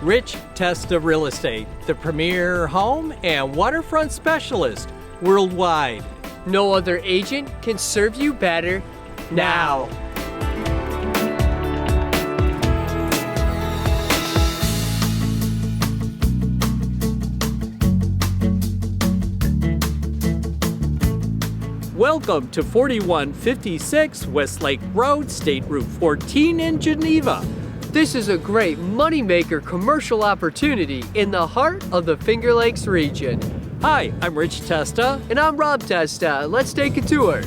Rich Testa Real Estate, the premier home and waterfront specialist worldwide. No other agent can serve you better now. Welcome to 4156 Westlake Road, State Route 14 in Geneva. This is a great moneymaker commercial opportunity in the heart of the Finger Lakes region. Hi, I'm Rich Testa. And I'm Rob Testa. Let's take a tour.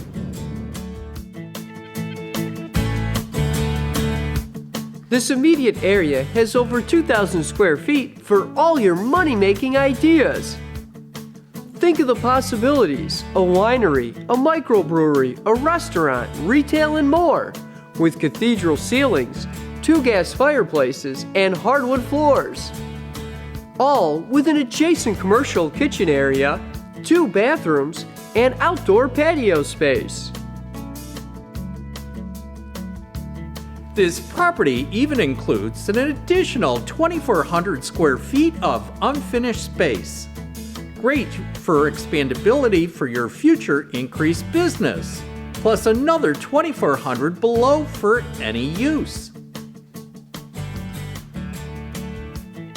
This immediate area has over 2,000 square feet for all your money-making ideas. Think of the possibilities: a winery, a microbrewery, a restaurant, retail, and more. With cathedral ceilings, 2 gas fireplaces, and hardwood floors. All with an adjacent commercial kitchen area, 2 bathrooms, and outdoor patio space. This property even includes an additional 2,400 square feet of unfinished space. Great for expandability for your future increased business, plus another 2,400 below for any use.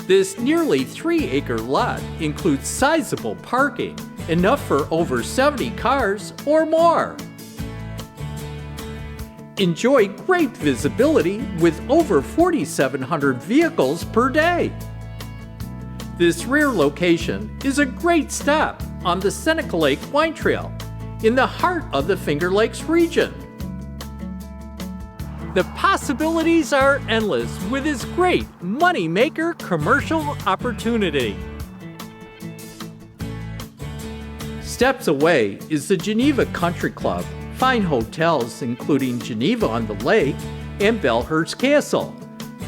This nearly 3-acre lot includes sizable parking, enough for over 70 cars or more. Enjoy great visibility with over 4,700 vehicles per day. This rear location is a great stop on the Seneca Lake Wine Trail in the heart of the Finger Lakes region. The possibilities are endless with this great money-maker commercial opportunity. Steps away is the Geneva Country Club, fine hotels including Geneva on the Lake and Belhurst Castle,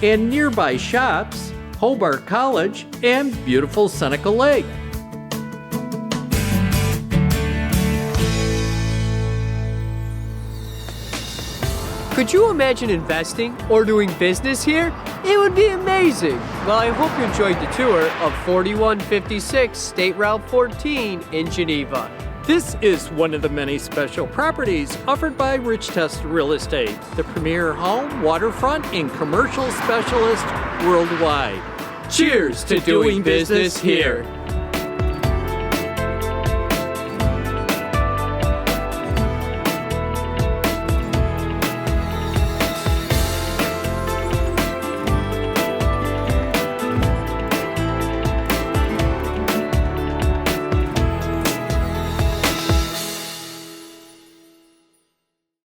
and nearby shops, Hobart College, and beautiful Seneca Lake. Could you imagine investing or doing business here? It would be amazing. Well, I hope you enjoyed the tour of 4156 State Route 14 in Geneva. This is one of the many special properties offered by Rich Testa Real Estate, the premier home, waterfront, and commercial specialist worldwide. Cheers to doing business here.